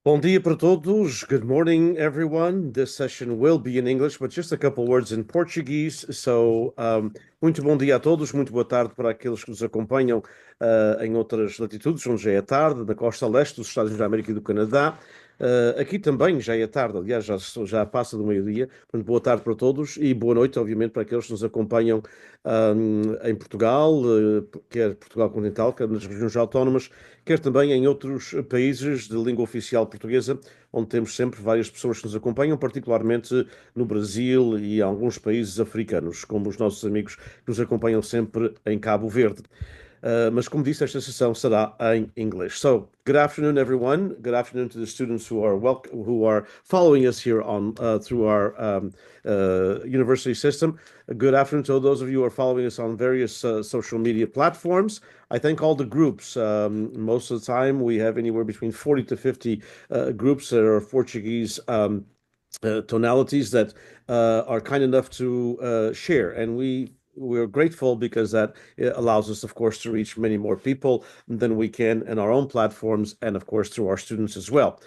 Bom dia para todos. Good morning, everyone. This session will be in English, but just a couple words in Portuguese. Muito bom dia a todos, muito boa tarde para aqueles que nos acompanham em outras latitudes, onde já é tarde, na costa leste dos Estados Unidos da América e do Canadá. Aqui também já é tarde, aliás, já passa do meio-dia. Portanto, boa tarde para todos e boa noite, obviamente, para aqueles que nos acompanham em Portugal, quer Portugal continental, quer nas regiões autónomas, quer também em outros países de língua oficial portuguesa, onde temos sempre várias pessoas que nos acompanham, particularmente no Brasil e alguns países africanos, como os nossos amigos que nos acompanham sempre em Cabo Verde. Mas como disse, esta sessão será em inglês. So, good afternoon, everyone. Good afternoon to the students who are following us here on through our university system. Good afternoon to those of you who are following us on various social media platforms. I thank all the groups. Most of the time, we have anywhere between 40 to 50 groups that are Portuguese tonalities that are kind enough to share, and we're grateful because that allows us, of course, to reach many more people than we can in our own platforms and, of course, through our students as well.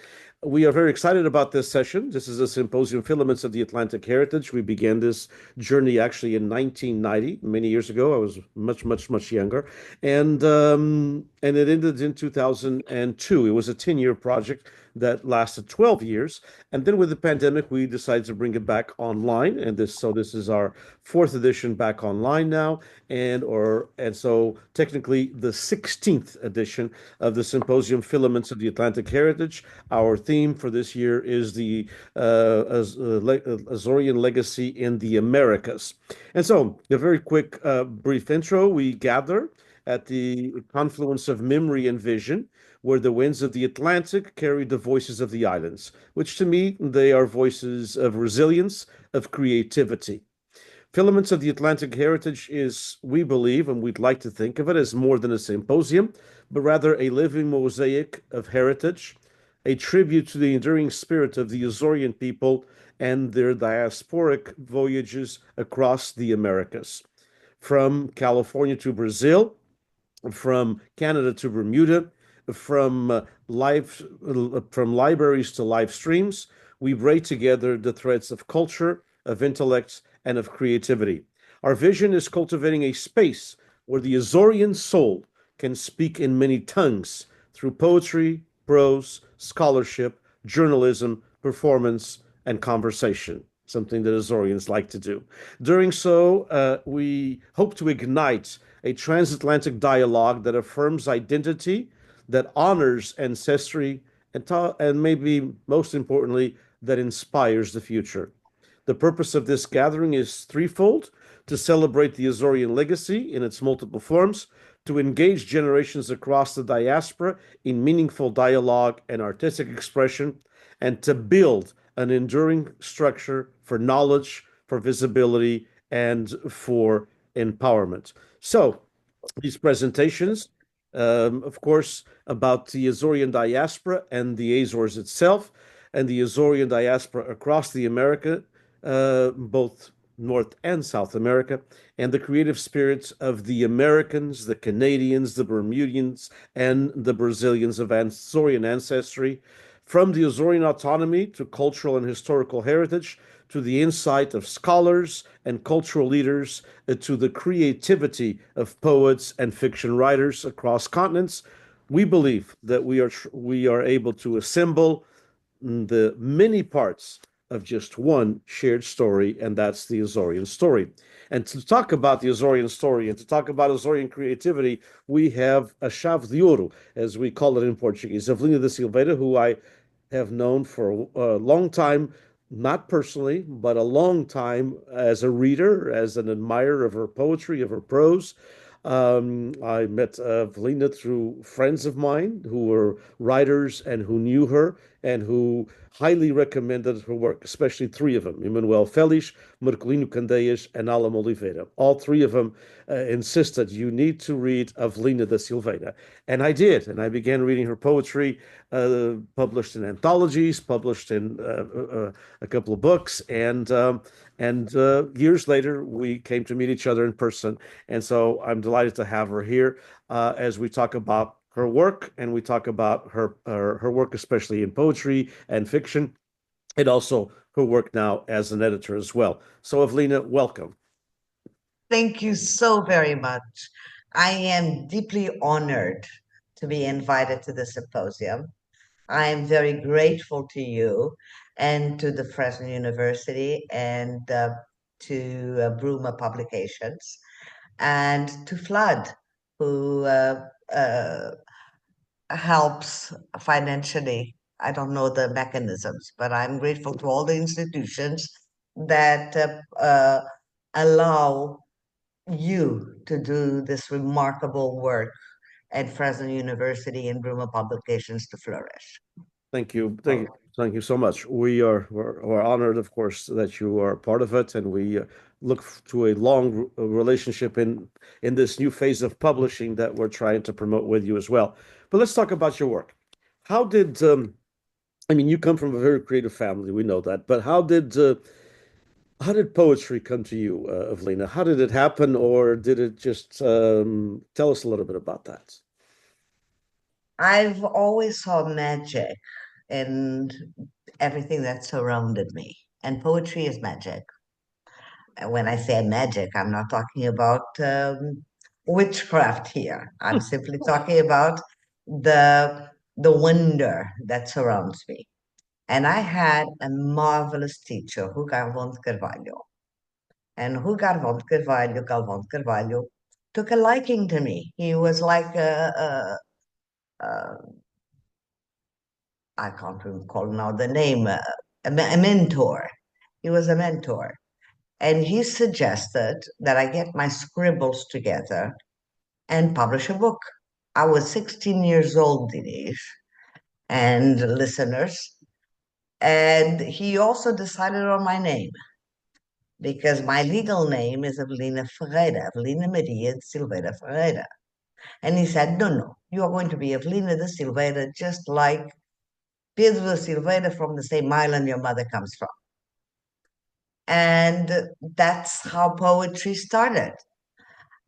We are very excited about this session. This is a Simpósio-Filaments of the Atlantic Heritage. We began this journey actually in 1990, many years ago. I was much younger, and it ended in 2002. It was a 10-year project that lasted 12 years, and then with the pandemic, we decided to bring it back online. And this is our fourth edition back online now, and so technically the 16th edition of the Symposium-Filaments of the Atlantic Heritage. Our theme for this year is the Azorian legacy in the Americas. And so, a very quick, brief intro. We gather at the confluence of memory and vision, where the winds of the Atlantic carry the voices of the islands, which to me, they are voices of resilience, of creativity. Filaments of the Atlantic Heritage is, we believe, and we'd like to think of it as more than a symposium, but rather a living mosaic of heritage, a tribute to the enduring spirit of the Azorian people and their diasporic voyages across the Americas. From California to Brazil, from Canada to Bermuda, from libraries to live streams, we braid together the threads of culture, of intellect, and of creativity. Our vision is cultivating a space where the Azorian soul can speak in many tongues through poetry, prose, scholarship, journalism, performance, and conversation, something that Azorians like to do. Doing so, we hope to ignite a transatlantic dialogue that affirms identity, that honors ancestry, and maybe most importantly, that inspires the future. The purpose of this gathering is threefold: to celebrate the Azorian legacy in its multiple forms, to engage generations across the diaspora in meaningful dialogue and artistic expression, and to build an enduring structure for knowledge, for visibility, and for empowerment. So, these presentations, of course, about the Azorian diaspora and the Azores itself, and the Azorian diaspora across the America, both North and South America, and the creative spirits of the Americans, the Canadians, the Bermudians, and the Brazilians of Azorian ancestry, from the Azorian autonomy to cultural and historical heritage, to the insight of scholars and cultural leaders, to the creativity of poets and fiction writers across continents. We believe that we are able to assemble the many parts of just one shared story, and that's the Azorian story. And to talk about the Azorian story and to talk about Azorian creativity, we have a chave de ouro, as we call it in Portuguese, Evelina da Silveira, who I have known for a long time, not personally, but a long time as a reader, as an admirer of her poetry, of her prose. I met Evelina through friends of mine who were writers and who knew her and who highly recommended her work, especially three of them: Emanuel Félix, Marcolino Candeias, and Alam Oliveira. All three of them insisted you need to read Evelina da Silveira. And I did, and I began reading her poetry, published in anthologies, published in a couple of books, and years later, we came to meet each other in person. And so I'm delighted to have her here as we talk about her work, and we talk about her work, especially in poetry and fiction, and also her work now as an editor as well. So, Evelina, welcome. Thank you so very much. I am deeply honored to be invited to the symposium. I am very grateful to you and to the Fresno University and to Bruma Publications and to FLAD, who helps financially. I don't know the mechanisms, but I'm grateful to all the institutions that allow you to do this remarkable work at Fresno University and Bruma Publications to flourish. Thank you. Thank you so much. We're honored, of course, that you are part of it, and we look to a long relationship in this new phase of publishing that we're trying to promote with you as well. But let's talk about your work. How did I mean, you come from a very creative family, we know that, but how did poetry come to you, Evelina? How did it happen, or did it just tell us a little bit about that? I've always saw magic in everything that surrounded me, and poetry is magic. And when I say magic, I'm not talking about witchcraft here. I'm simply talking about the wonder that surrounds me. And I had a marvelous teacher, Hugo von Carvalho. And Hugo von Carvalho, Galvão de Carvalho, took a liking to me. He was like a I can't recall now the name, a mentor. He was a mentor. And he suggested that I get my scribbles together and publish a book. I was 16 years old, Dinesh, and listeners. And he also decided on my name because my legal name is Evelina Ferreira, Evelina Maria de Silveira Ferreira. And he said, no, no, you are going to be Evelina de Silveira, just like Pedro de Silveira from the same island your mother comes from. And that's how poetry started.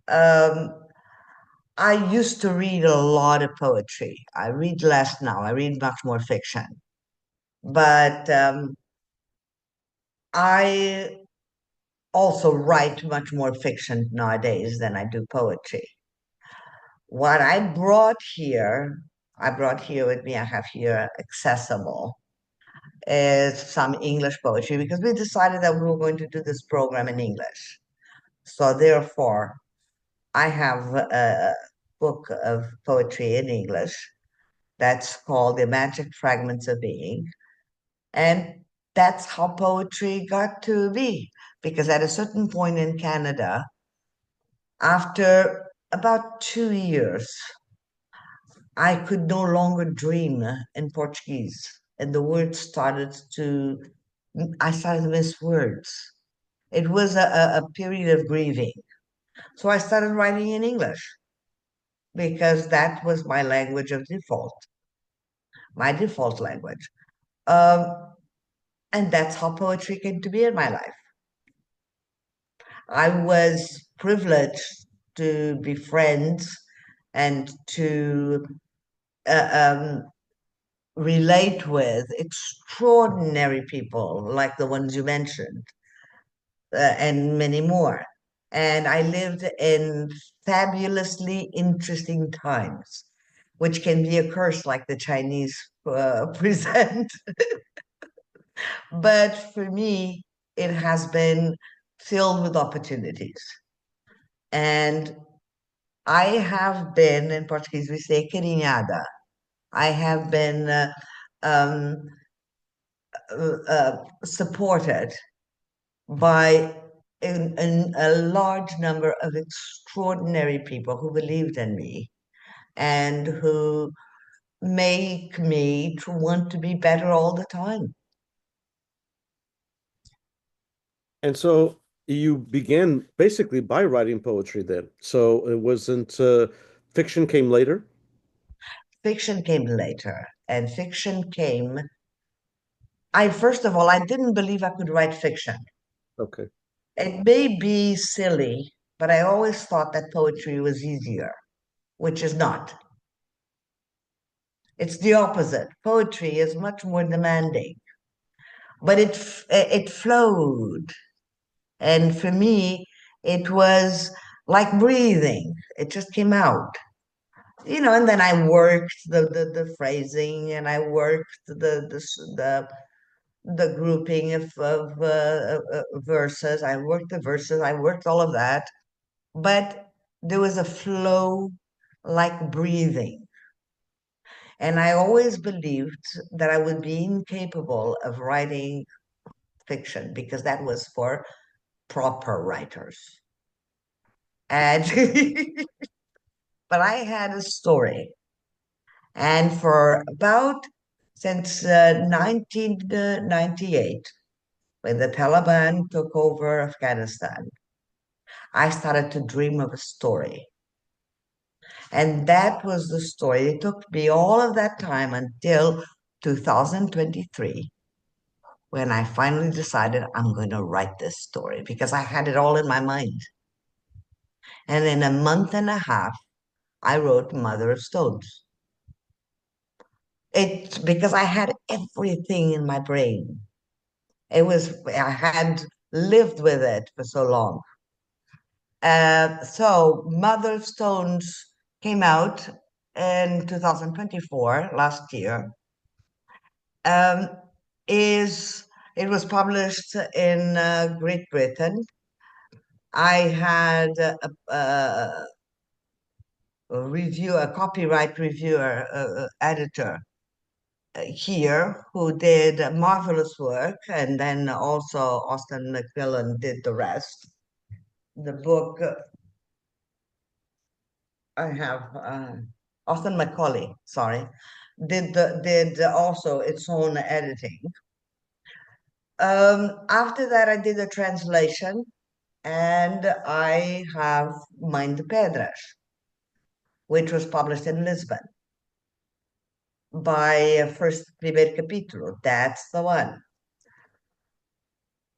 Um, I used to read a lot of poetry. I read less now. I read much more fiction. But I also write much more fiction nowadays than I do poetry. What I brought here with me, I have here accessible, is some English poetry because we decided that we were going to do this program in English. So therefore, I have a book of poetry in English that's called The Magic Fragments of Being. And that's how poetry got to be. Because at a certain point in Canada, after about 2 years, I could no longer dream in Portuguese. And the words I started to miss words. It was a period of grieving. So I started writing in English because that was my language of default, my default language. Um, and that's how poetry came to be in my life. I was privileged to be friends and to uh, relate with extraordinary people like the ones you mentioned, and many more. And I lived in fabulously interesting times, which can be a curse like the Chinese present. But for me, it has been filled with opportunities. And I have been, in Portuguese, we say carinhada. I have been um, supported by a large number of extraordinary people who believed in me and who make me to want to be better all the time. And so you began basically by writing poetry then. So it wasn't fiction came later. Fiction came later, and fiction came. First of all, I didn't believe I could write fiction. Okay. It may be silly, but I always thought that poetry was easier, which is not. It's the opposite. Poetry is much more demanding, but it flowed. And for me, it was like breathing. It just came out. And then I worked the phrasing, and I worked the grouping of verses. I worked the verses. I worked all of that, but there was a flow like breathing. And I always believed that I would be incapable of writing fiction because that was for proper writers. And but I had a story, and for about since 1998, when the Taliban took over Afghanistan, I started to dream of a story. And that was the story. It took me all of that time until 2023, when I finally decided I'm going to write this story because I had it all in my mind. And in a month and a half, I wrote Mother of Stones. It's because I had everything in my brain. I had lived with it for so long. So Mother of Stones came out in 2024, last year. Um, is It was published in Great Britain. I had a copyright reviewer, editor here who did marvelous work, and then also Austin McMillan did the rest. The book I have Austin Macaulay, sorry, did also its own editing. After that, I did a translation, and I have Mãe de Pedras, which was published in Lisbon by First Primeiro Capítulo. That's the one.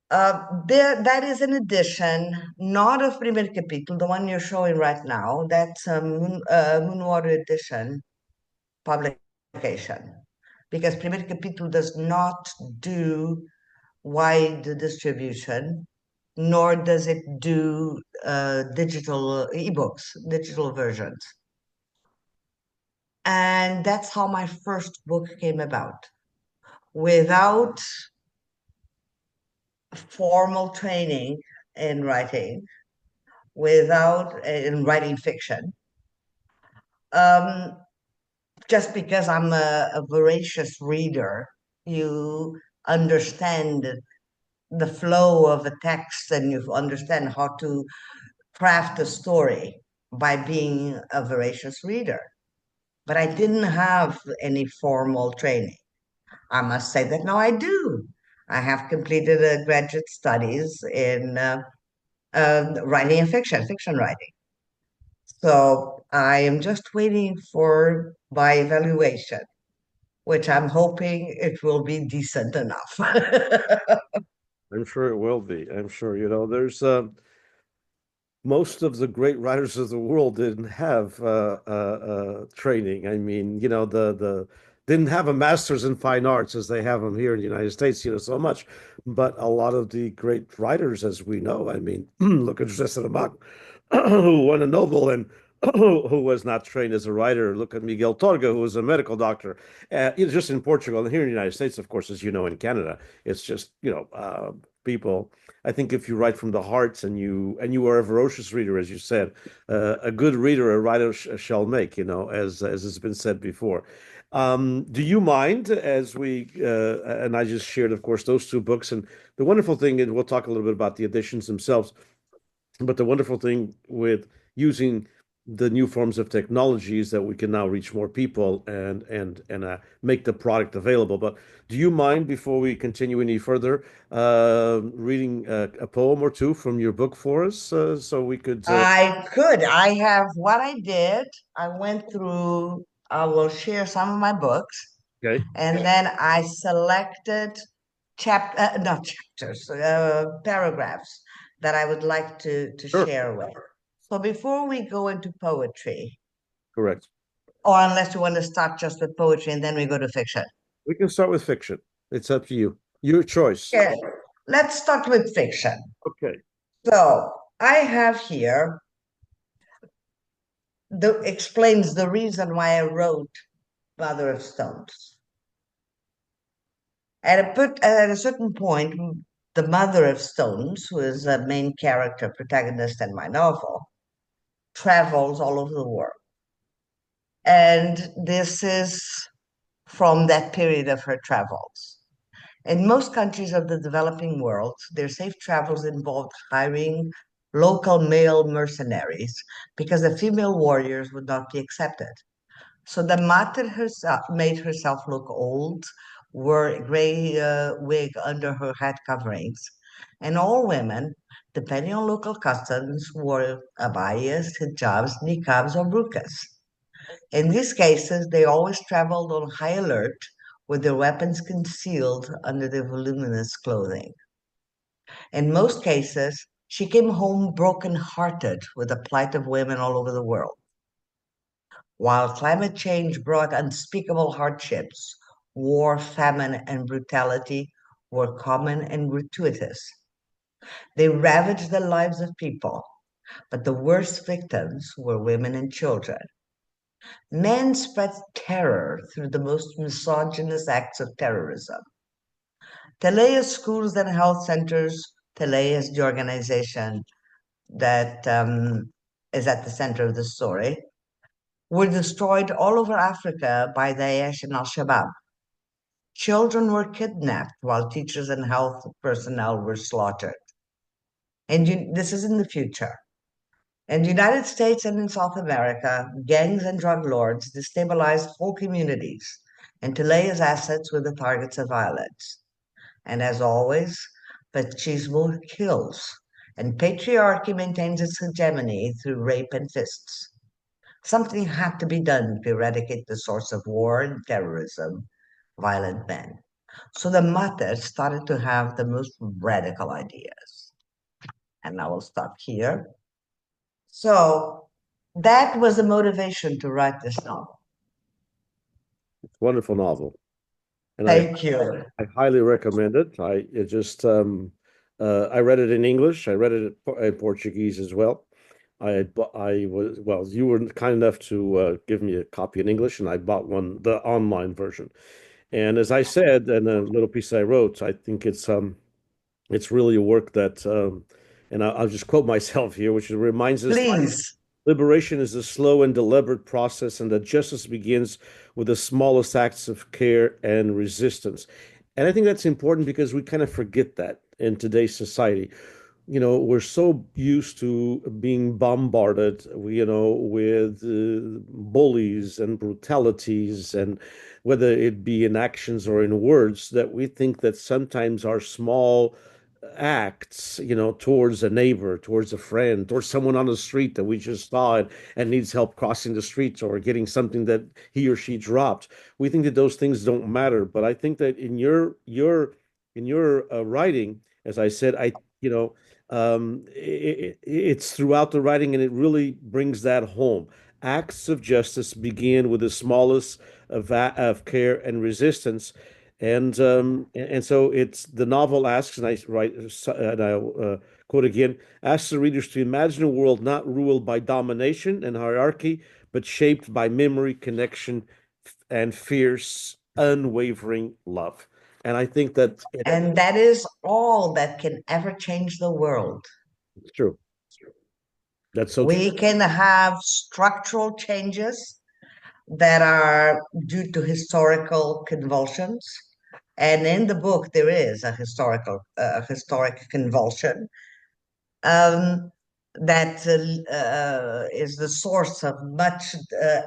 That is an edition, not of Primeiro Capítulo, the one you're showing right now. That's a Moonwater edition publication, because Primeiro Capítulo does not do wide distribution, nor does it do digital ebooks, digital versions. And that's how my first book came about, without formal training in writing, without in writing fiction. Just because I'm a voracious reader, you understand the flow of a text, and you understand how to craft a story by being a voracious reader. But I didn't have any formal training. I must say that now I do. I have completed a graduate studies in writing and fiction writing. So I am just waiting for my evaluation, which I'm hoping it will be decent enough. I'm sure it will be. I'm sure, there's most of the great writers of the world didn't have training. I mean, the didn't have a master's in fine arts as they have them here in the United States, so much. But a lot of the great writers, as we know, I mean, look at José Saramago, who won a Nobel and who was not trained as a writer. Look at Miguel Torga, who was a medical doctor. Just in Portugal and here in the United States, of course, as you know, in Canada, it's just, people. I think if you write from the heart and you are a ferocious reader, as you said, a good reader a writer shall make, as has been said before. Do you mind, as we and I just shared, of course, those two books, and the wonderful thing, and we'll talk a little bit about the editions themselves, but the wonderful thing with using the new forms of technologies that we can now reach more people and make the product available. But do you mind, before we continue any further, reading a poem or two from your book for us, so we could? I could. I have what I did. I went through, I will share some of my books, Okay. and then I selected not chapters, paragraphs that I would like to Sure. share with. So before we go into poetry, Correct. Or unless you want to start just with poetry and then we go to fiction. We can start with fiction. It's up to you. Your choice. Okay, let's start with fiction. Okay. So I have here the explains the reason why I wrote Mother of Stones. At a certain point, the Mother of Stones, who is a main character, protagonist in my novel, travels all over the world. And this is from that period of her travels. In most countries of the developing world, their safe travels involved hiring local male mercenaries because the female warriors would not be accepted. So the mater herself made herself look old, wore a gray wig under her head coverings, and all women, depending on local customs, wore abayas, hijabs, niqabs, or burqas. In these cases, they always traveled on high alert with their weapons concealed under their voluminous clothing. In most cases, she came home broken-hearted with the plight of women all over the world. While climate change brought unspeakable hardships, war, famine, and brutality were common and gratuitous. They ravaged the lives of people, but the worst victims were women and children. Men spread terror through the most misogynist acts of terrorism. Telea's schools and health centers, Telea is the organization that is at the center of the story, were destroyed all over Africa by Daesh and Al Shabaab. Children were kidnapped while teachers and health personnel were slaughtered. And this is in the future. In the United States and in South America, gangs and drug lords destabilized whole communities, and Telea's assets were the targets of violence. And as always, machismo kills, and patriarchy maintains its hegemony through rape and fists. Something had to be done to eradicate the source of war and terrorism, violent men. So the Mater started to have the most radical ideas. And I will stop here. So that was the motivation to write this novel. Wonderful novel. And Thank you. I highly recommend it. I read it in English. I read it in Portuguese as well. I was well. You were kind enough to give me a copy in English, and I bought the online version. And as I said in a little piece I wrote, I think it's really a work that, and I'll just quote myself here, which reminds us Please. liberation is a slow and deliberate process, and that justice begins with the smallest acts of care and resistance. And I think that's important because we kind of forget that in today's society. We're so used to being bombarded, with bullies and brutalities, and whether it be in actions or in words, that we think that sometimes our small acts, towards a neighbor, towards a friend, towards someone on the street that we just saw and needs help crossing the street or getting something that he or she dropped. We think that those things don't matter. But I think that in your writing, as I said, it's throughout the writing, and it really brings that home. Acts of justice begin with the smallest of care and resistance, and so it's the novel asks, and I write, and I quote again, asks the readers to imagine a world not ruled by domination and hierarchy, but shaped by memory, connection, and fierce, unwavering love. And I think that And that is all that can ever change the world. it's true. That's so true. We can have structural changes that are due to historical convulsions. And in the book, there is a historic convulsion um, that is the source of much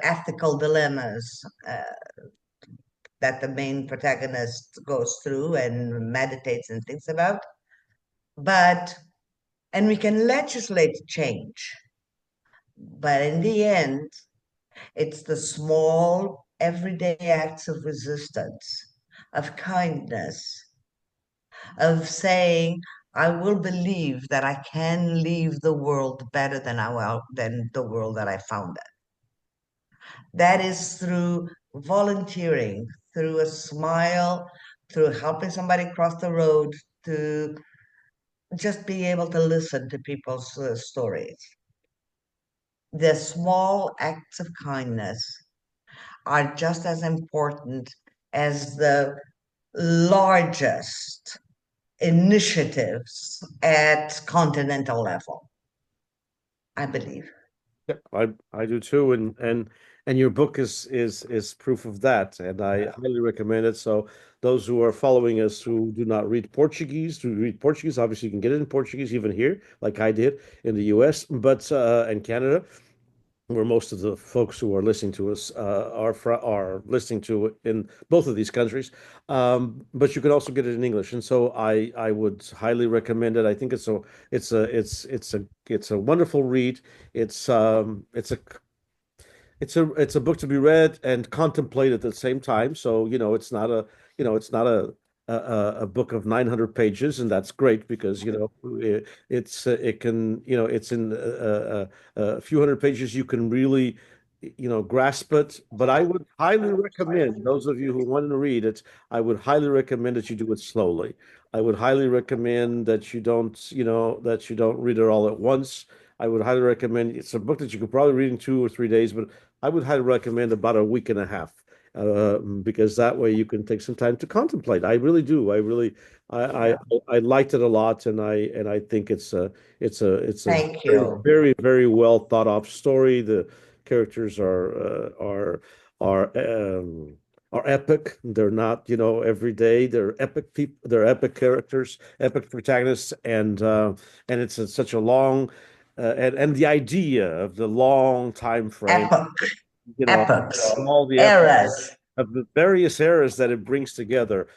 ethical dilemmas that the main protagonist goes through and meditates and thinks about. But, and we can legislate change. But in the end, it's the small, everyday acts of resistance, of kindness, of saying, I will believe that I can leave the world better than than the world that I found it. That is through volunteering, through a smile, through helping somebody cross the road, to just being able to listen to people's stories. The small acts of kindness are just as important as the largest initiatives at continental level, I believe. Yeah, I do too, and your book is proof of that, and I highly recommend it. So those who are following us who do not read Portuguese, to read Portuguese, obviously you can get it in Portuguese even here, like I did in the U.S., but and Canada, where most of the folks who are listening to us are listening to it in both of these countries. But you can also get it in English, and so I would highly recommend it. I think it's a wonderful read. It's a book to be read and contemplate at the same time. So, it's not a book of 900 pages, and that's great because, it can, it's in a few hundred pages. You can really, grasp it. But I would highly recommend those of you who want to read it, I would highly recommend that you do it slowly. I would highly recommend that you don't read it all at once. I would highly recommend it's a book that you could probably read in 2 or 3 days, but I would highly recommend about a week and a half, because that way you can take some time to contemplate. I really do. I Yeah. I liked it a lot, and I think it's a Thank very, you. very, very well thought of story. The characters are epic. They're not, every day. They're epic people. They're epic characters, epic protagonists, and it's such a long, and the idea of the long time frame, Epoch, you know, epochs, and all the epic eras. of the various eras that it brings together.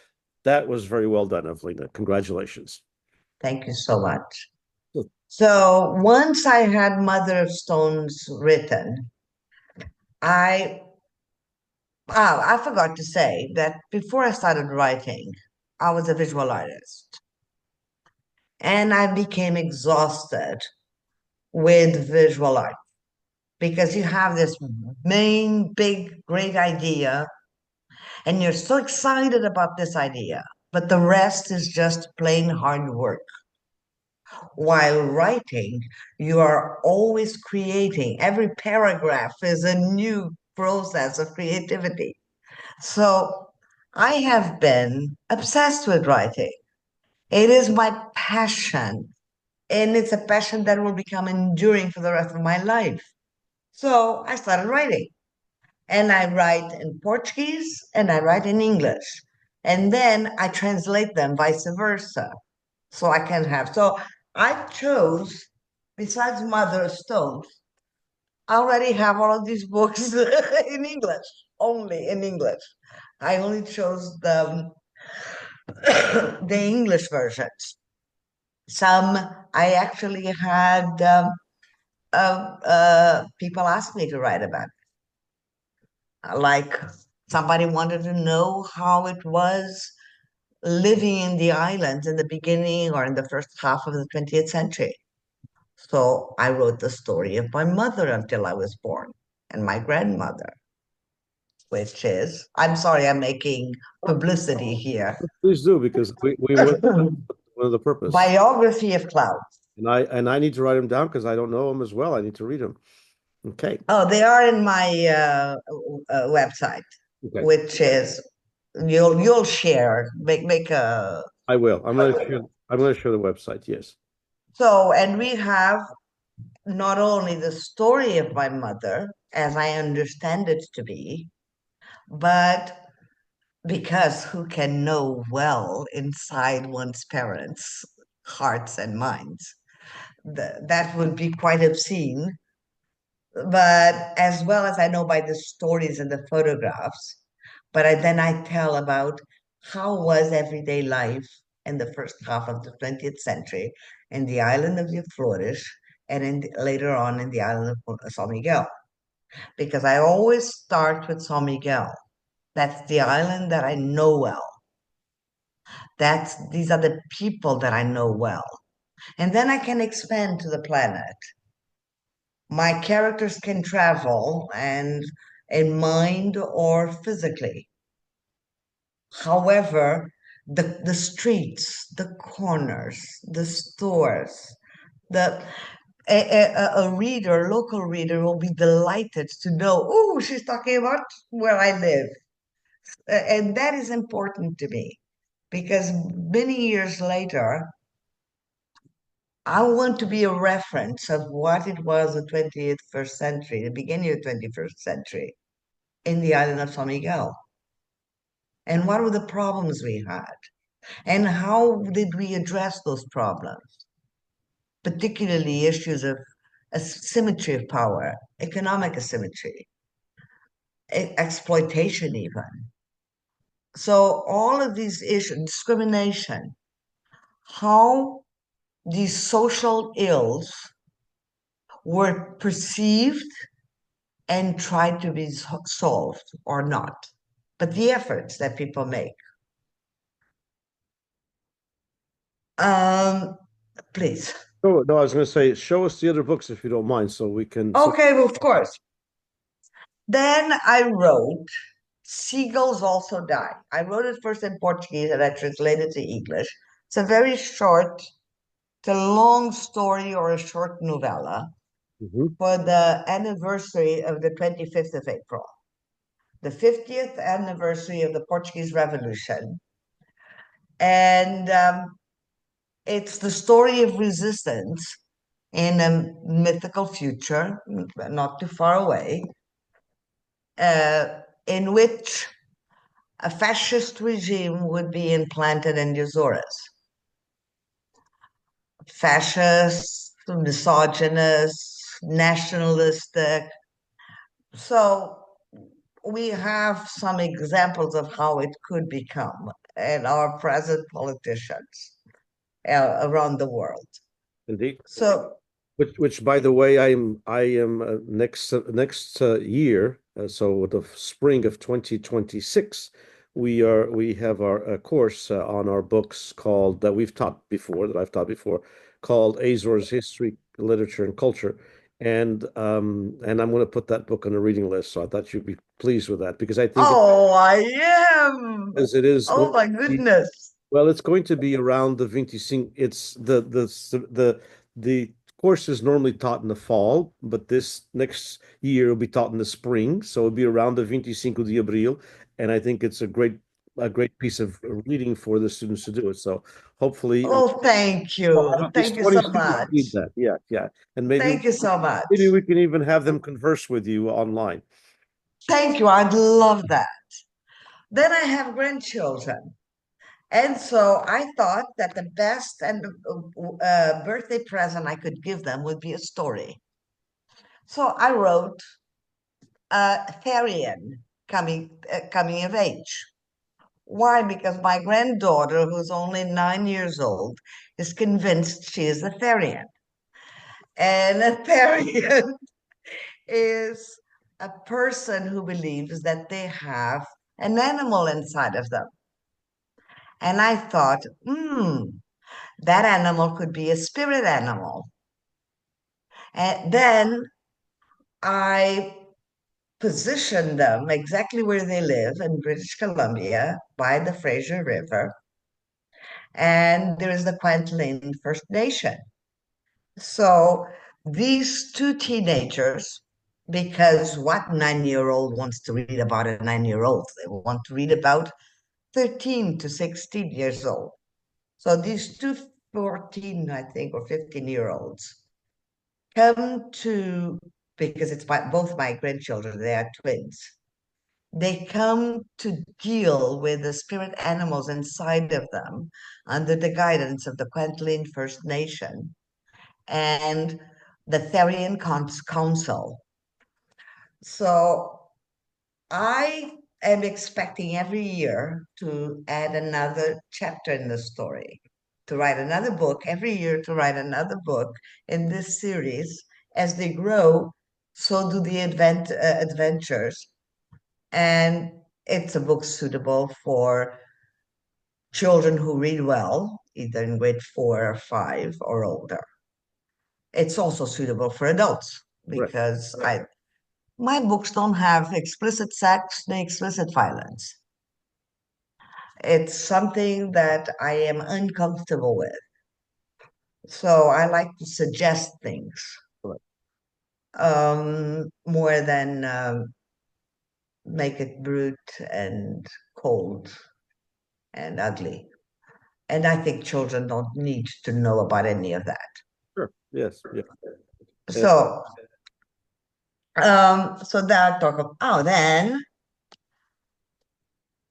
That was very well done, Evelina. Congratulations. Thank you so much. So once I had Mother of Stones written, I I forgot to say that before I started writing, I was a visual artist. And I became exhausted with visual art because you have this main, big, great idea, and you're so excited about this idea, but the rest is just plain hard work. While writing, you are always creating. Every paragraph is a new process of creativity. So I have been obsessed with writing. It is my passion, and it's a passion that will become enduring for the rest of my life. So I started writing, and I write in Portuguese and I write in English. And then I translate them vice versa. So I can have. So I chose, besides Mother of Stone, I already have all of these books in English, only in English. I only chose the English versions. Some I actually had people ask me to write about. Like somebody wanted to know how it was living in the islands in the beginning or in the first half of the 20th century. So I wrote the story of my mother until I was born and my grandmother, which is, I'm sorry, I'm making publicity here. Please do, because we want one of the purpose. Biography of Clouds. And I need to write them down because I don't know them as well. I need to read them. Okay. Oh, they are in my website, Okay. which is you'll share, make a I will. I'm going to share the website. Yes. so, and we have not only the story of my mother as I understand it to be, but because who can know well inside one's parents' hearts and minds? That would be quite obscene. But as well as I know by the stories and the photographs, but then I tell about how was everyday life in the first half of the 20th century in the island of the Flores and later on in the island of San Miguel. Because I always start with San Miguel. That's the island that I know well. These are the people that I know well. And then I can expand to the planet. My characters can travel and in mind or physically. However, the streets, the corners, the stores, the a reader, local reader, will be delighted to know, oh, she's talking about where I live. And that is important to me because many years later, I want to be a reference of what it was the 21st century, the beginning of the 21st century in the island of San Miguel. And what were the problems we had? And how did we address those problems? Particularly issues of asymmetry of power, economic asymmetry, exploitation, even. So, all of these issues, discrimination, how these social ills were perceived and tried to be solved or not, but the efforts that people make. Um, please. Oh, no, I was going to say, show us the other books if you don't mind, so we can. Okay, well, of course. Then I wrote Seagulls Also Die. I wrote it first in Portuguese and I translated to English. It's a very short, it's a long story or a short novella Mhm. for the anniversary of the 25th of April, the 50th anniversary of the Portuguese Revolution. And it's the story of resistance in a mythical future, not too far away, in which a fascist regime would be implanted in the Azores. Fascist, misogynist, nationalistic. So we have some examples of how it could become in our present politicians around the world. Indeed. So, Which, by the way, I am next year, so the spring of 2026, we have our course on our books called that I've taught before, called Azores History, Literature, and Culture, and I'm going to put that book on the reading list. So I thought you'd be pleased with that because I think oh, I am. as it is Oh going my to be goodness. well, it's going to be around the 25. It's the course is normally taught in the fall, but this next year will be taught in the spring, so it'll be around the 25 de Abril, and I think it's a great piece of reading for the students to do it. So hopefully, Oh, thank you. at least Thank you 20 so students read much. that. Yeah, yeah, and maybe Thank you so maybe much. we can even have them converse with you online. Thank you. I'd love that. Then I have grandchildren. And so I thought that the best and birthday present I could give them would be a story. So I wrote Therian coming of age. Why? Because my granddaughter, who's only 9 years old, is convinced she is a Therian. And a Therian is a person who believes that they have an animal inside of them. And I thought, that animal could be a spirit animal. And then I positioned them exactly where they live in British Columbia by the Fraser River. And there is the Kwantlen First Nation. So these two teenagers, because what 9-year-old wants to read about a 9-year-old? They want to read about 13 to 16 years old. So these two 14, I think, or 15-year-olds come to, because it's both my grandchildren, they are twins. They come to deal with the spirit animals inside of them under the guidance of the Kwantlen First Nation and the Therian Council. So I am expecting every year to add another chapter in the story, to write another book, every year to write another book in this series. As they grow, so do the adventures. And it's a book suitable for children who read well, either in grade 4 or 5 or older. It's also suitable for adults Right. because My books don't have explicit sex nor explicit violence. It's something that I am uncomfortable with. So I like to suggest things Right. more than make it brute and cold and ugly. And I think children don't need to know about any of that. Sure. Yes. Yeah. And, So, so that talk of, oh, then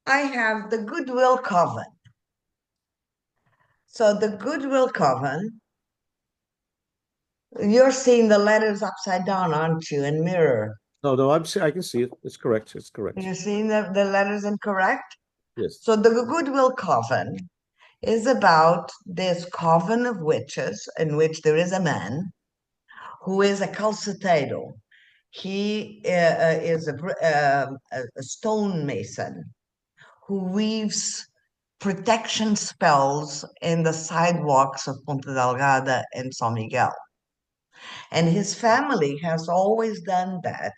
I have the Goodwill Coven. So the Goodwill Coven, you're seeing the letters upside down, aren't you, in mirror? no, no, I can see it. It's correct. It's correct. You're seeing the letters incorrect? Yes. So the Goodwill Coven is about this coven of witches in which there is a man who is a calceteiro. He is a stonemason who weaves protection spells in the sidewalks of Ponta Delgada and São Miguel. And his family has always done that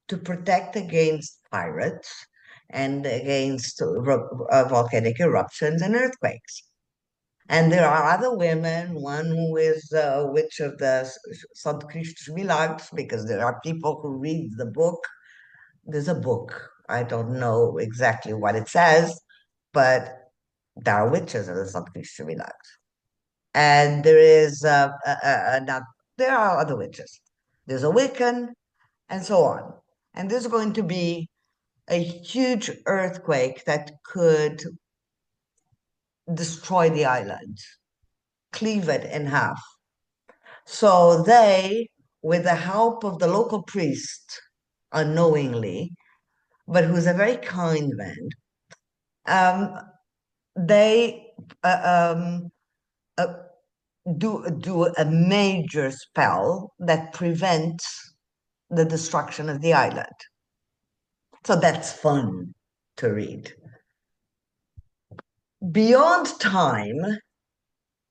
to protect against pirates and against volcanic eruptions and earthquakes. And there are other women, one who is a witch of the Santo Cristo Milagres, because there are people who read the book. There's a book. I don't know exactly what it says, but there are witches of the Santo Cristo Milagres. And there is there are other witches. There's a Wiccan, and so on. And there's going to be a huge earthquake that could destroy the island, cleave it in half. So they, with the help of the local priest, unknowingly, but who's a very kind man, um, they uh, do a major spell that prevents the destruction of the island. So that's fun to read. Beyond Time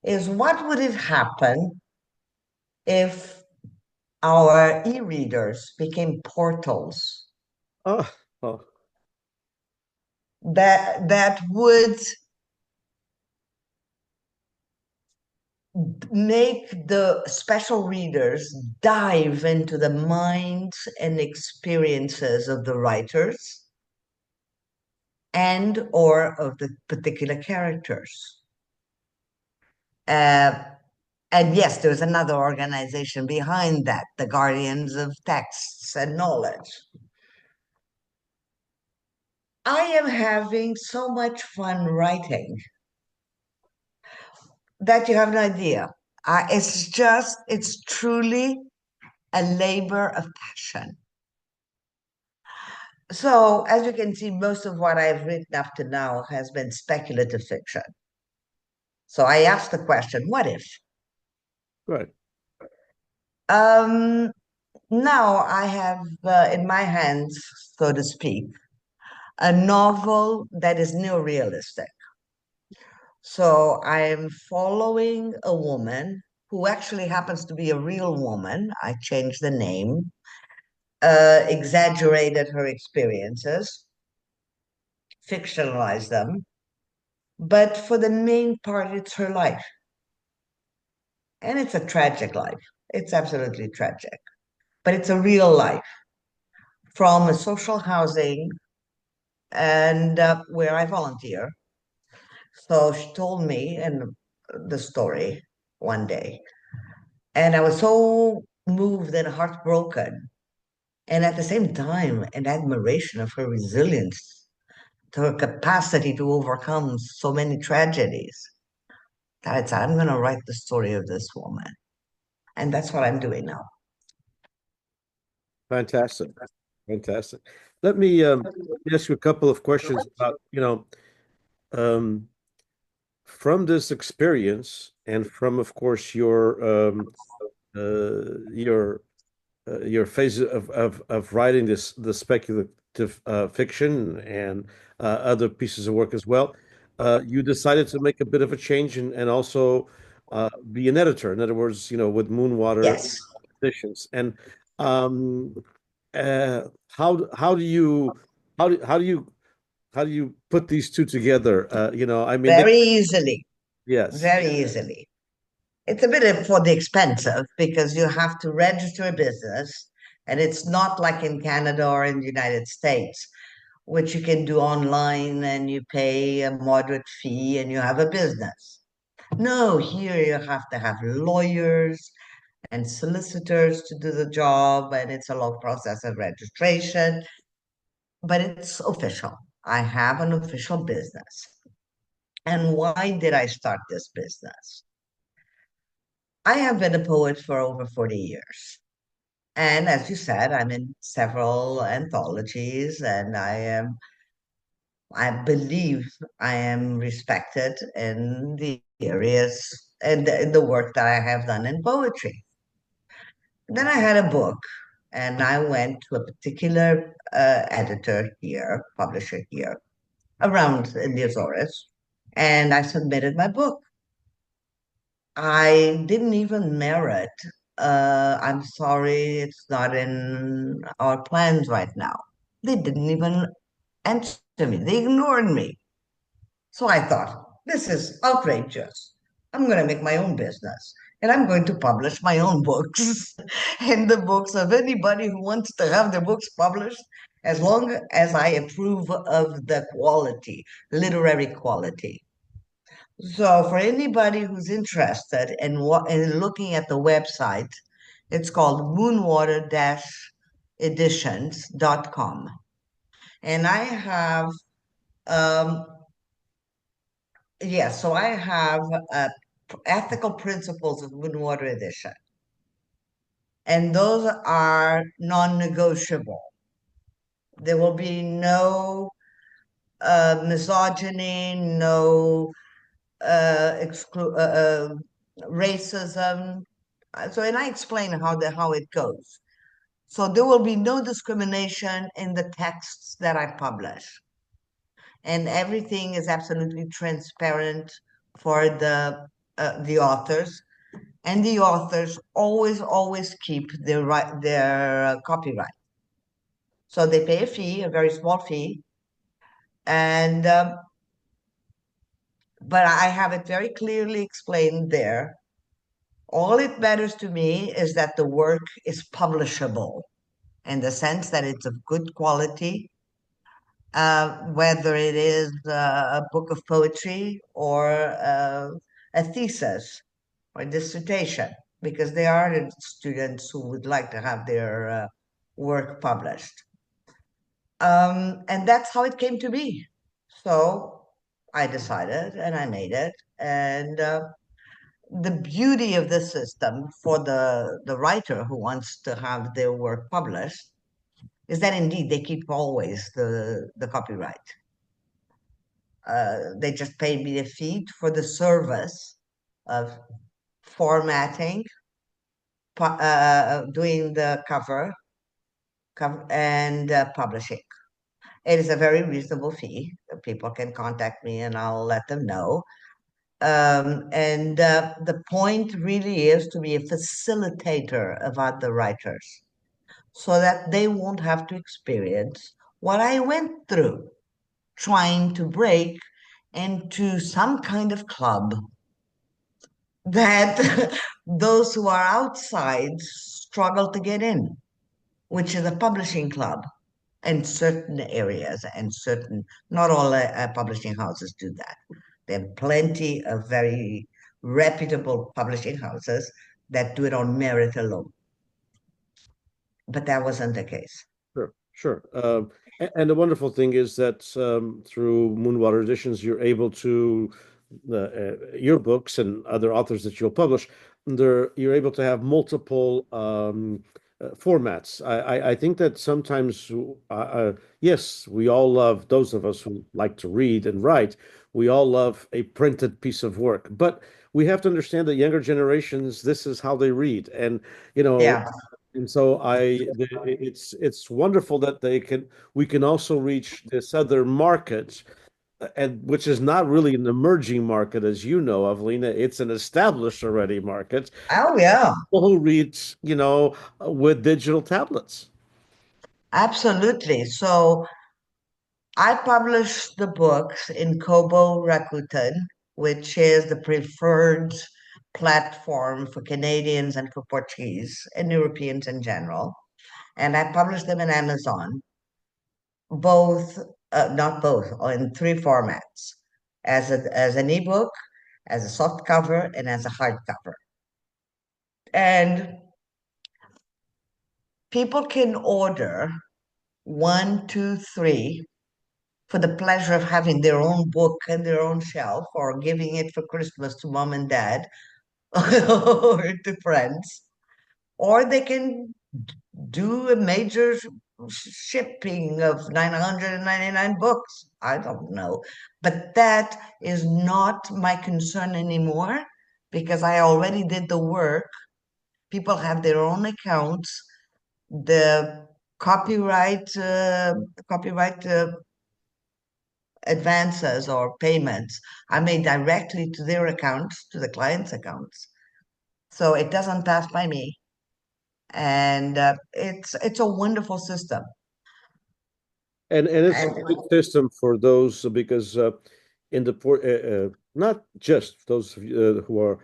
is what would have happened if our e-readers became portals Oh, oh, that would make the special readers dive into the minds and experiences of the writers and or of the particular characters. Uh, and yes, there's another organization behind that, the Guardians of Texts and Knowledge. I am having so much fun writing that you have no idea. It's truly a labor of passion. So, as you can see, most of what I've written up to now has been speculative fiction. So I asked the question, what if? right. Um, Now I have in my hands, so to speak, a novel that is neorealistic. So I'm following a woman who actually happens to be a real woman. I changed the name, exaggerated her experiences, fictionalized them, but for the main part, it's her life. And it's a tragic life. It's absolutely tragic, but it's a real life from a social housing and where I volunteer. So she told me and the story one day, and I was so moved and heartbroken, and at the same time, an admiration of her resilience, to her capacity to overcome so many tragedies. That I said, I'm going to write the story of this woman, and that's what I'm doing now. Fantastic. Fantastic. Let me ask you a couple of questions about, um, from this experience and from, of course, your your phase of writing the speculative fiction and other pieces of work as well. You decided to make a bit of a change and also be an editor. In other words, with Moonwater Yes. Editions. And um, How do you how do how do you how do you put these two together? I mean, Very easily, yes. very easily. It's a bit for the expensive because you have to register a business, and it's not like in Canada or in the United States, which you can do online and you pay a moderate fee and you have a business. No, here you have to have lawyers and solicitors to do the job, and it's a long process of registration, but it's official. I have an official business. And why did I start this business? I have been a poet for over 40 years. And as you said, I'm in several anthologies, and I believe I am respected in the areas and in the work that I have done in poetry. Then I had a book, and I went to a particular editor here, publisher here, around in the Azores, and I submitted my book. I didn't even merit. I'm sorry, it's not in our plans right now. They didn't even answer me. They ignored me. So I thought, this is outrageous. I'm going to make my own business and I'm going to publish my own books and the books of anybody who wants to have their books published, as long as I approve of the quality, literary quality. So for anybody who's interested in looking at the website, it's called moonwater-editions.com. And I have, um, so I have ethical principles of Moonwater Edition. And those are non-negotiable. There will be no misogyny, no racism. So, and I explain how it goes. So there will be no discrimination in the texts that I publish, and everything is absolutely transparent for the authors, and the authors always keep their copyright. So they pay a fee, a very small fee, and but I have it very clearly explained there. All it matters to me is that the work is publishable in the sense that it's of good quality, whether it is a book of poetry or a thesis or dissertation, because there are students who would like to have their work published. And that's how it came to be. So I decided and I made it. And the beauty of this system for the writer who wants to have their work published is that indeed they keep always the copyright. They just paid me a fee for the service of formatting, doing the cover and publishing. It is a very reasonable fee. People can contact me and I'll let them know. And the point really is to be a facilitator of other writers so that they won't have to experience what I went through trying to break into some kind of club that those who are outside struggle to get in, which is a publishing club in certain areas and certain, not all publishing houses do that. There are plenty of very reputable publishing houses that do it on merit alone. But that wasn't the case. Sure, sure. And the wonderful thing is that through Moonwater Editions, you're able to your books and other authors that you'll publish, you're able to have multiple formats. I think that sometimes, yes, we all love, those of us who like to read and write, we all love a printed piece of work, but we have to understand that younger generations, this is how they read, and you know. Yeah. And so it's wonderful that we can also reach this other market, and which is not really an emerging market, as you know, Evelina. It's an established already market. Oh, yeah. People who read, with digital tablets. Absolutely. So I published the books in Kobo Rakuten, which is the preferred platform for Canadians and for Portuguese and Europeans in general. And I published them in Amazon, both, not both, in three formats, as an ebook, as a soft cover, and as a hardcover. And people can order one, two, three for the pleasure of having their own book and their own shelf or giving it for Christmas to mom and dad or to friends. Or they can do a major shipping of 999 books. I don't know. But that is not my concern anymore because I already did the work. People have their own accounts. The copyright advances or payments are made directly to their accounts, to the client's accounts. So it doesn't pass by me. And it's a wonderful system. And it's a And great system for those because in the port, not just those of you, who are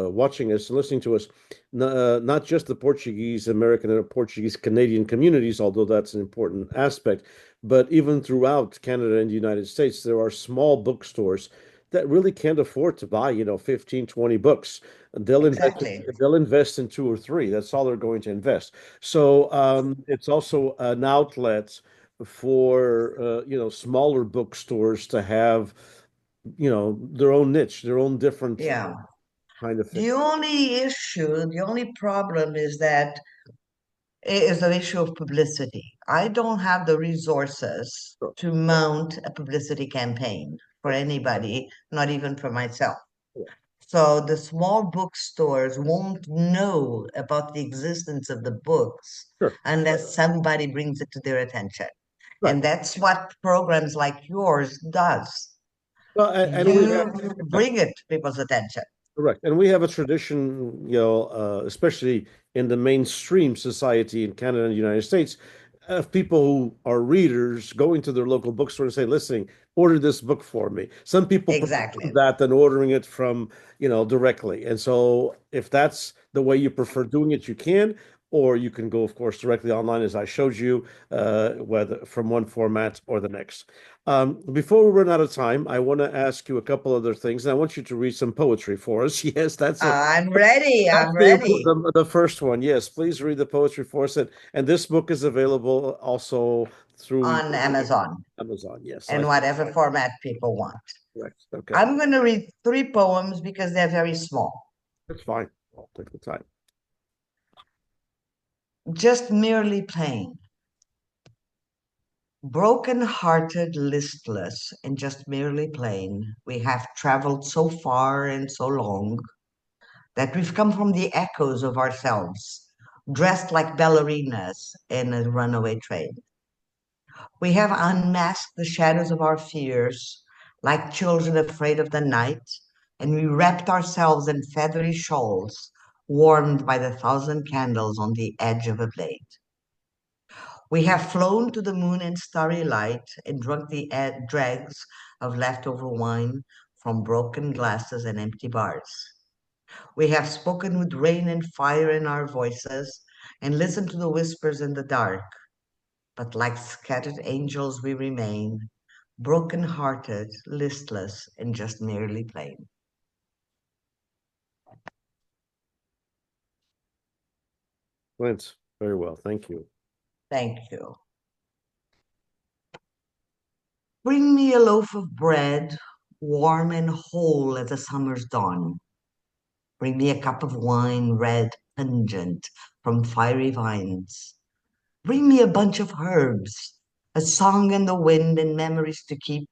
watching us and listening to us, not just the Portuguese American and Portuguese Canadian communities, although that's an important aspect, but even throughout Canada and the United States, there are small bookstores that really can't afford to buy, 15, 20 books. exactly. They'll invest in two or three. That's all they're going to invest. So it's also an outlet for smaller bookstores to have their own niche, their own different Yeah. kind of thing. The only problem is that it is the issue of publicity. I don't have the resources Sure, to mount a publicity campaign for sure, anybody, not even for myself. sure, So the small bookstores won't know about the existence of the books sure. unless somebody brings it to their attention. Right. And that's what programs like yours does. Well, and we have, You yeah, bring it to people's attention. correct. And we have a tradition, especially in the mainstream society in Canada and the United States, of people who are readers going to their local bookstore and say, listen, order this book for me. Some people prefer Exactly. that than ordering it from, directly. And so if that's the way you prefer doing it, you can, or you can go, of course, directly online, as I showed you, whether from one format or the next. Before we run out of time, I want to ask you a couple other things, and I want you to read some poetry for us. Yes, I'm ready. that's I'm ready. the first one. Yes, please read the poetry for us. And this book is available also through On Amazon Amazon. Yes, I in whatever format people want. correct. Okay, I'm going to read three poems because they're very small. that's fine. I'll take the time. Just merely plain. Broken hearted, listless, and just merely plain, we have traveled so far and so long that we've come from the echoes of ourselves, dressed like ballerinas in a runaway train. We have unmasked the shadows of our fears, like children afraid of the night, and we wrapped ourselves in feathery shawls, warmed by the thousand candles on the edge of a blade. We have flown to the moon in starry light and drunk the dregs of leftover wine from broken glasses and empty bars. We have spoken with rain and fire in our voices and listened to the whispers in the dark, but like scattered angels we remain, broken hearted, listless, and just merely plain. Went very well. Thank you. Thank you. Bring me a loaf of bread, warm and whole as a summer's dawn. Bring me a cup of wine, red, pungent, from fiery vines. Bring me a bunch of herbs, a song in the wind and memories to keep,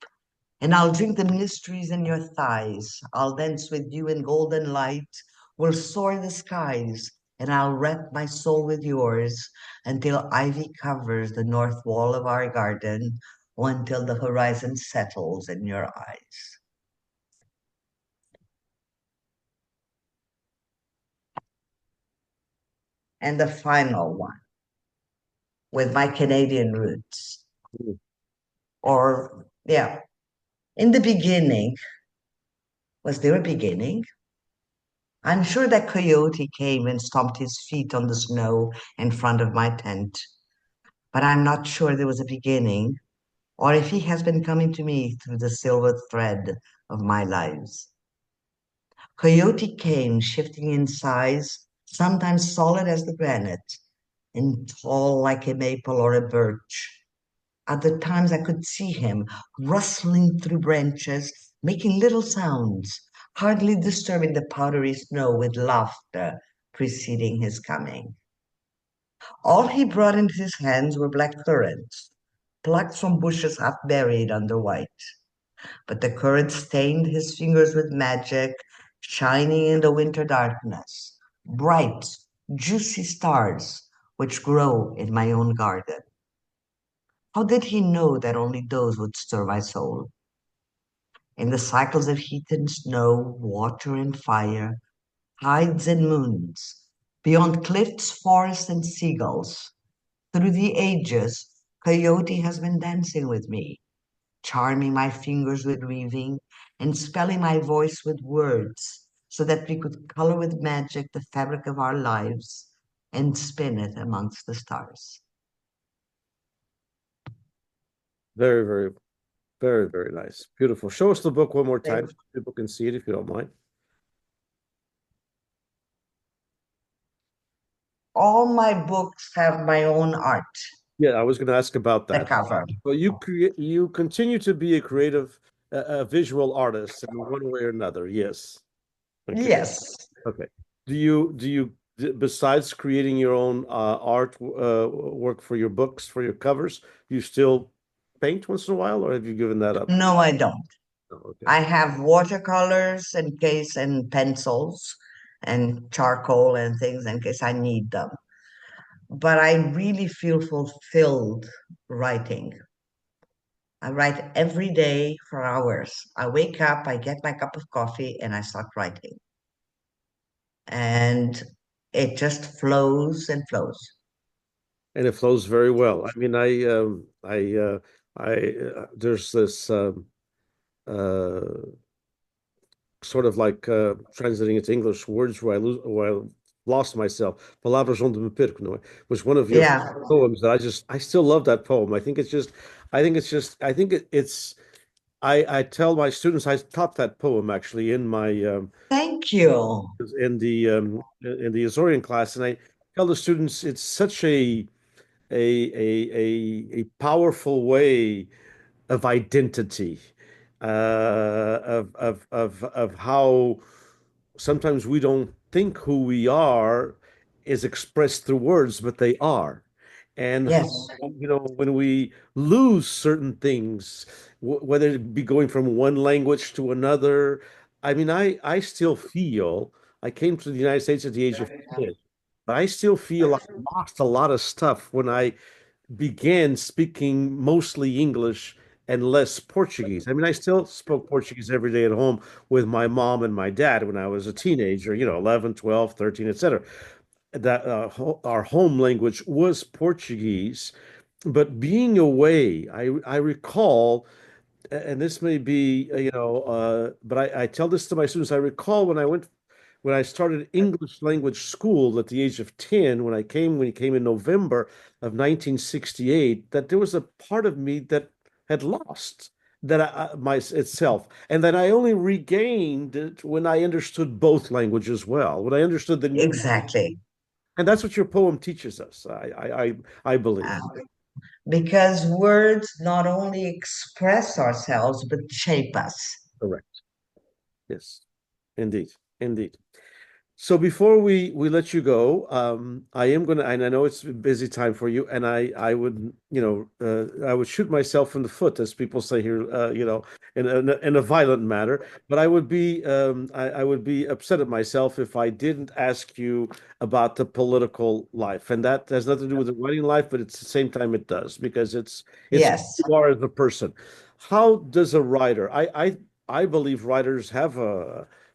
and I'll drink the mysteries in your thighs. I'll dance with you in golden light. We'll soar the skies, and I'll wrap my soul with yours until ivy covers the north wall of our garden, or until the horizon settles in your eyes. And the final one. with my Canadian roots. Mm. Or, yeah, in the beginning, was there a beginning? I'm sure that Coyote came and stomped his feet on the snow in front of my tent, but I'm not sure there was a beginning, or if he has been coming to me through the silver thread of my lives. Coyote came, shifting in size, sometimes solid as the granite, and tall like a maple or a birch. Other times I could see him rustling through branches, making little sounds, hardly disturbing the powdery snow with laughter preceding his coming. All he brought in his hands were black currants, plucked from bushes half buried under white. But the currants stained his fingers with magic, shining in the winter darkness, bright, juicy stars which grow in my own garden. How did he know that only those would stir my soul? In the cycles of heat and snow, water and fire, tides and moons, beyond cliffs, forests, and seagulls, through the ages, Coyote has been dancing with me, charming my fingers with weaving, and spelling my voice with words, so that we could color with magic the fabric of our lives and spin it amongst the stars. Very, very, very, very nice. Beautiful. Show us the book one more time so people can see it if you don't mind. All my books have my own art, Yeah, I was going to ask about the that. cover. Well, you continue to be a creative, a visual artist in one way or another. Yes. Okay. Yes. Okay. Besides creating your own art work for your books, for your covers, do you still paint once in a while, or have you given that up? No, I don't. Oh, okay. I have watercolors in case and pencils and charcoal and things in case I need them. But I really feel fulfilled writing. I write every day for hours. I wake up, I get my cup of coffee, and I start writing. And it just flows and flows. And it flows very well. I mean, there's this uh, sort of like translating it to English words where I lost myself. Palavras onde me perco, não é? Was one of your Yeah. poems that I still love that poem. I think it's I tell my students I taught that poem actually in my Thank you. in the Azorian class, and I tell the students it's such a powerful way of identity, of how sometimes we don't think who we are is expressed through words, but they are. And how, Yes, when we lose certain things, whether it be going from one language to another, I mean, I still feel I came to the United States at the age of 10, but I still feel I lost a lot of stuff when I began speaking mostly English and less Portuguese. I mean, I still spoke Portuguese every day at home with my mom and my dad when I was a teenager, 11, 12, 13, etc. That our home language was Portuguese, but being away, I recall, and this may be, but I tell this to my students. I recall when I started English language school at the age of 10, when he came in November of 1968, that there was a part of me that had lost itself, and that I only regained it when I understood both languages well, when I understood the new, exactly. and that's what your poem teaches us. I believe. Uh, because words not only express ourselves, but shape us. Correct. Yes, indeed, indeed. So before we let you go, I am gonna, and I know it's a busy time for you, and I would, I would shoot myself in the foot, as people say here, in a violent manner. But I would be upset at myself if I didn't ask you about the political life, and that has nothing to do with the writing life, but at the same time it does because it's Yes, who you are as a person. How does a writer? I believe writers have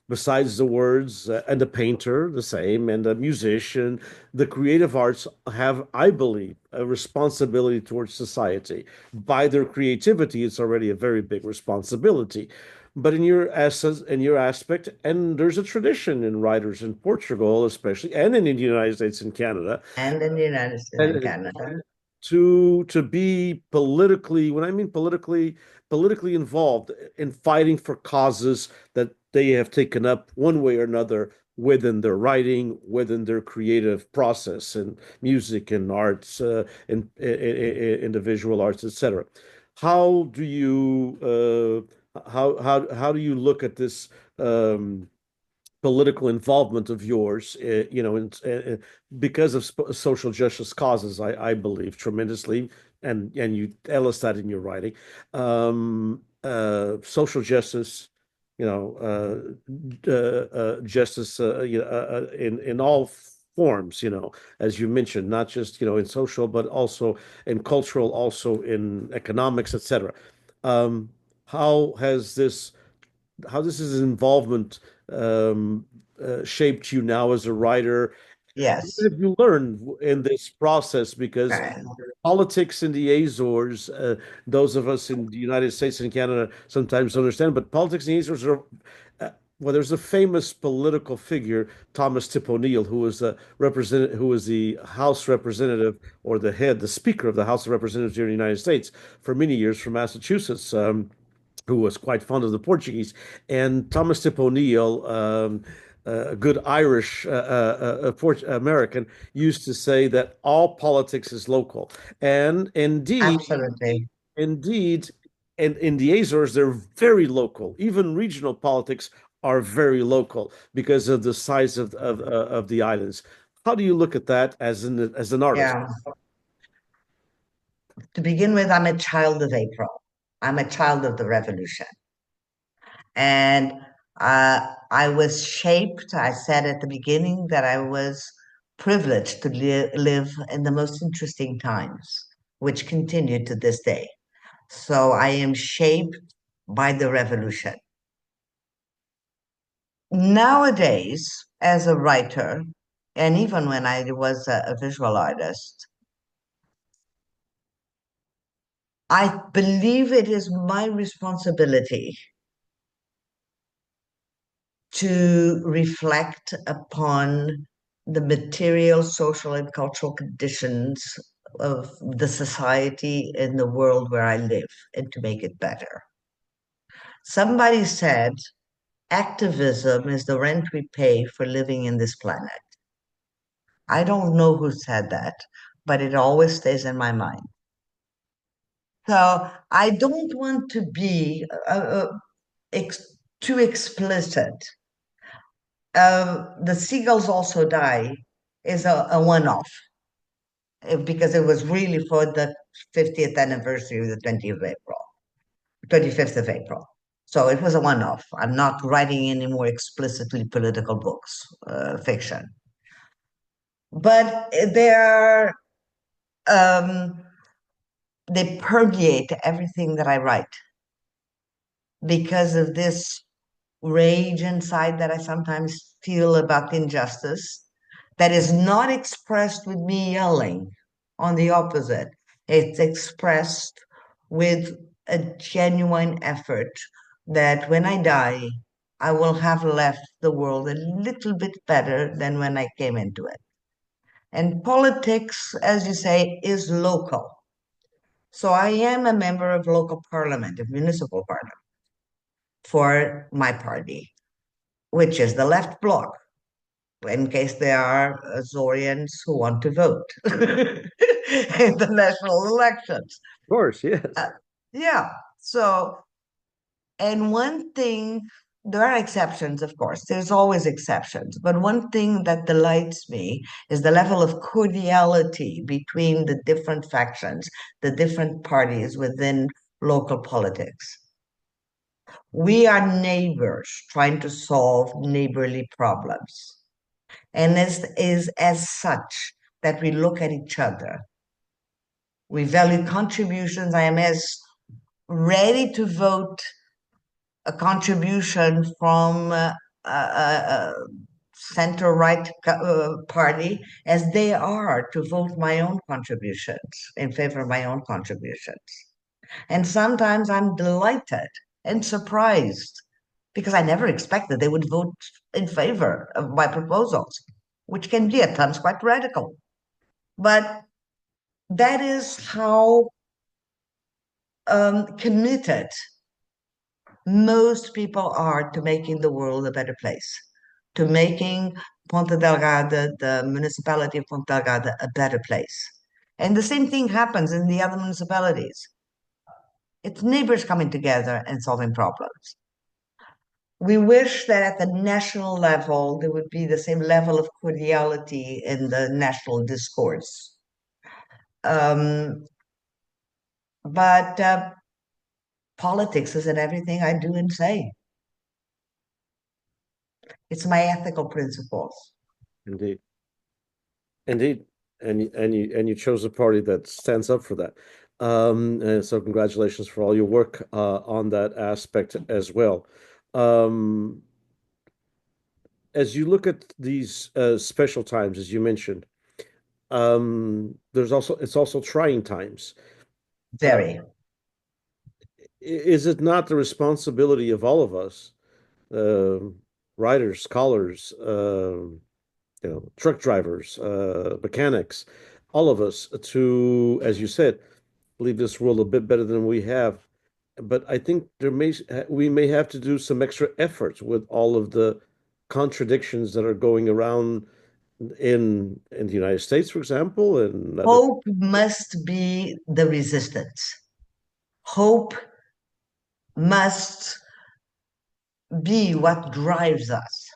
besides the words, and the painter, the same, and the musician, the creative arts have, I believe, a responsibility towards society. By their creativity, it's already a very big responsibility. But in your essence, in your aspect, and there's a tradition in writers in Portugal, especially, and in the United States and Canada, And in the United States and and Canada. to be politically, when I mean politically involved in fighting for causes that they have taken up one way or another within their writing, within their creative process and music and arts, in the visual arts, etc. How do you how do you look at this political involvement of yours, because of social justice causes, I believe tremendously, and you tell us that in your writing. Social justice, justice, in all forms, as you mentioned, not just in social, but also in cultural, also in economics, etc. Um, how has this how this is involvement shaped you now as a writer? Yes. What have you learned in this process? Because Right. politics in the Azores, those of us in the United States and Canada sometimes don't understand, but politics in the Azores are, well, there's a famous political figure, Thomas Tip O'Neill, who was the House representative, or the Speaker of the House of Representatives here in the United States for many years, from Massachusetts. Who was quite fond of the Portuguese, and Thomas Tip O'Neill, a good Irish American, used to say that all politics is local. And Absolutely. indeed, and in the Azores, they're very local. Even regional politics are very local because of the size of the islands. How do you look at that as an artist? Yeah. To begin with, I'm a child of April. I'm a child of the revolution. And I was shaped, I said at the beginning that I was privileged to live in the most interesting times, which continue to this day. So I am shaped by the revolution. Nowadays, as a writer, and even when I was a visual artist, I believe it is my responsibility to reflect upon the material, social, and cultural conditions of the society in the world where I live and to make it better. Somebody said, activism is the rent we pay for living in this planet. I don't know who said that, but it always stays in my mind. So I don't want to be too explicit. The Seagulls Also Die is a one-off because it was really for the 50th anniversary of the 20th of April, 25th of April. So it was a one-off. I'm not writing any more explicitly political books, fiction. But um, they permeate everything that I write because of this rage inside that I sometimes feel about injustice that is not expressed with me yelling. On the opposite, it's expressed with a genuine effort that when I die, I will have left the world a little bit better than when I came into it. And politics, as you say, is local. So I am a member of local parliament, of municipal parliament for my party, which is the left bloc, in case there are Azorians who want to vote in the national elections. Of course, yes. Uh, yeah. So, and one thing, there are exceptions, of course, there's always exceptions, but one thing that delights me is the level of cordiality between the different factions, the different parties within local politics. We are neighbors trying to solve neighborly problems. And is as such that we look at each other. We value contributions. I am as ready to vote a contribution from center-right party as they are to vote my own contributions, in favor of my own contributions. And sometimes I'm delighted and surprised because I never expected they would vote in favor of my proposals, which can be at times quite radical. But that is how committed most people are to making the world a better place, to making Ponta Delgada, the municipality of Ponta Delgada, a better place. And the same thing happens in the other municipalities. It's neighbors coming together and solving problems. We wish that at the national level, there would be the same level of cordiality in the national discourse. But politics isn't everything I do and say. It's my ethical principles. Indeed. Indeed. And you chose a party that stands up for that. And so congratulations for all your work on that aspect as well. Um, as you look at these special times, as you mentioned, it's also trying times. Uh, Very. is it not the responsibility of all of us, uh, writers, scholars, truck drivers, mechanics, all of us to, as you said, leave this world a bit better than we have. But I think we may have to do some extra efforts with all of the contradictions that are going around in the United States, for example, and other. Hope must be the resistance. Hope must be what drives us.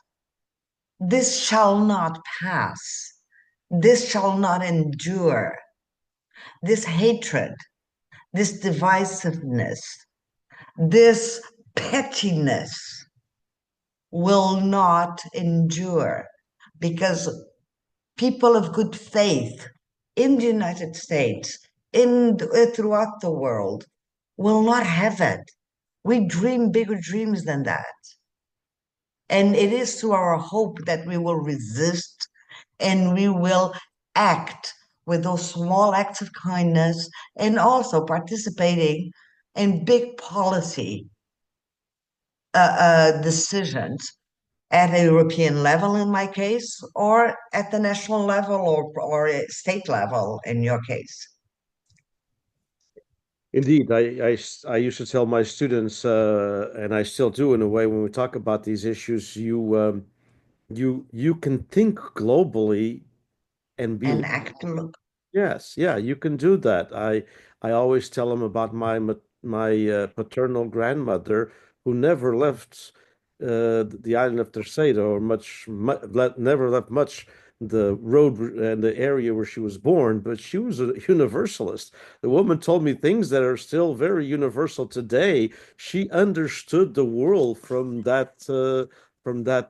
This shall not pass. This shall not endure. This hatred, this divisiveness, this pettiness will not endure because people of good faith in the United States, throughout the world, will not have it. We dream bigger dreams than that. And it is through our hope that we will resist and we will act with those small acts of kindness and also participating in big policy decisions at a European level, in my case, or at the national level or state level, in your case. Indeed, I used to tell my students, and I still do in a way, when we talk about these issues, you can think globally and be. And act. Yes, yeah, you can do that. I always tell them about my paternal grandmother who never left the island of Terceira or never left much the road and the area where she was born, but she was a universalist. The woman told me things that are still very universal today. She understood the world from that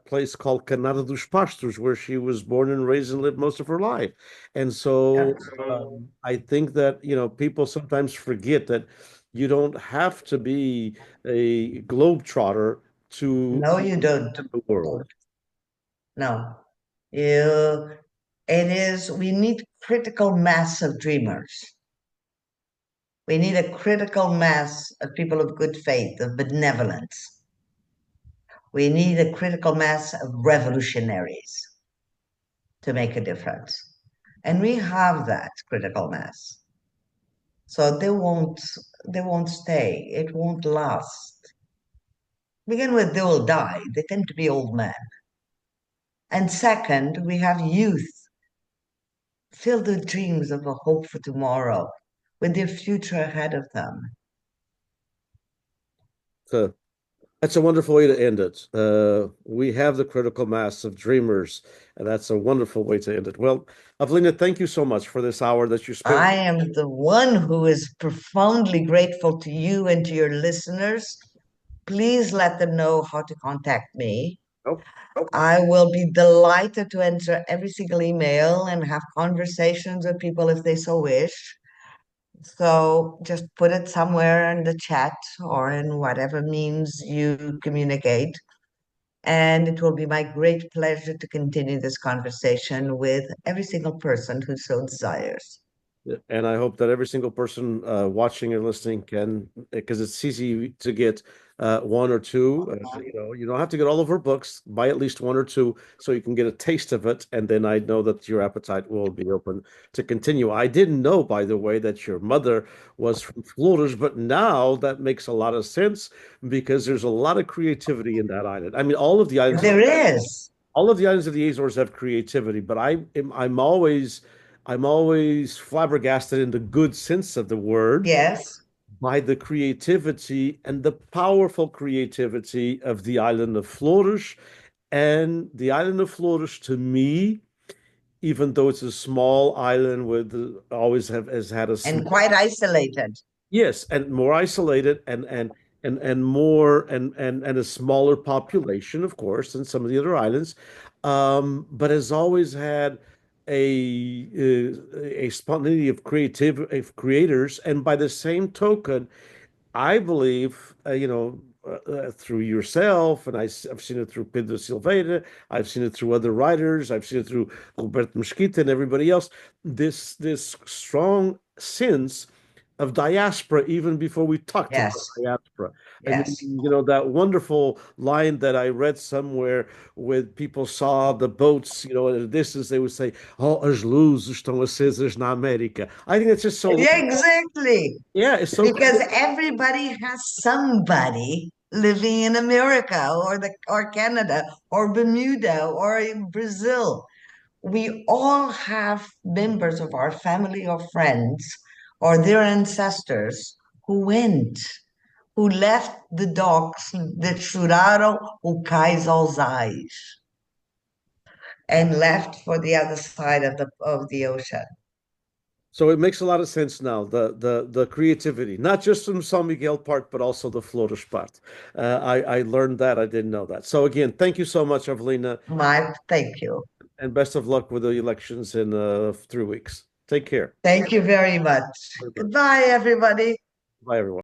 place called Canada dos Pastos, where she was born and raised and lived most of her life. And Yeah. so I think that, people sometimes forget that you don't have to be a globetrotter to No, you don't. the world. No. You, we need critical mass of dreamers. We need a critical mass of people of good faith, of benevolence. We need a critical mass of revolutionaries to make a difference. And we have that critical mass. So they won't stay. It won't last. Begin with, they will die. They tend to be old men. And second, we have youth filled with dreams of a hope for tomorrow, with their future ahead of them. So that's a wonderful way to end it. We have the critical mass of dreamers, and that's a wonderful way to end it. Well, Avelina, thank you so much for this hour that you spent. I am the one who is profoundly grateful to you and to your listeners. Please let them know how to contact me. Oh, I will be delighted to answer every single email and have conversations with people if they so wish. So just put it somewhere in the chat or in whatever means you communicate. And it will be my great pleasure to continue this conversation with every single person who so desires. And I hope that every single person watching or listening can, because it's easy to get one or two. You don't have to get all of her books. Buy at least one or two so you can get a taste of it, and then I know that your appetite will be open to continue. I didn't know, by the way, that your mother was from Flores, but now that makes a lot of sense because there's a lot of creativity in that island. I mean, There is. all of the islands of the Azores have creativity, but I'm always flabbergasted in the good sense of the word Yes. by the creativity and the powerful creativity of the island of Flores. And the island of Flores, to me, even though it's a small island with always have has had a And small. quite isolated. Yes, and more isolated and more and a smaller population, of course, than some of the other islands, but has always had a spontaneity of creators, and by the same token, I believe, through yourself, and I've seen it through Pedro Silveira, I've seen it through other writers, I've seen it through Roberto Mesquita and everybody else. This strong sense of diaspora, even before we talked about Yes. diaspora. I mean, Yes. that wonderful line that I read somewhere with people saw the boats, at a distance, they would say, "Oh, as luzes estão acesas na América." I think it's just so, Yeah, exactly. yeah, it's so Because cool. everybody has somebody living in America or Canada or Bermuda or in Brazil. We all have members of our family or friends or their ancestors who went, who left the docks that churaram o cais aos ais and left for the other side of the ocean. So it makes a lot of sense now, the creativity, not just from San Miguel part, but also the Flores part. I learned that. I didn't know that. So again, thank you so much, Evelina, My thank you. and best of luck with the elections in 3 weeks. Take care. Thank you very much. Very much. Goodbye, everybody. Bye, everyone.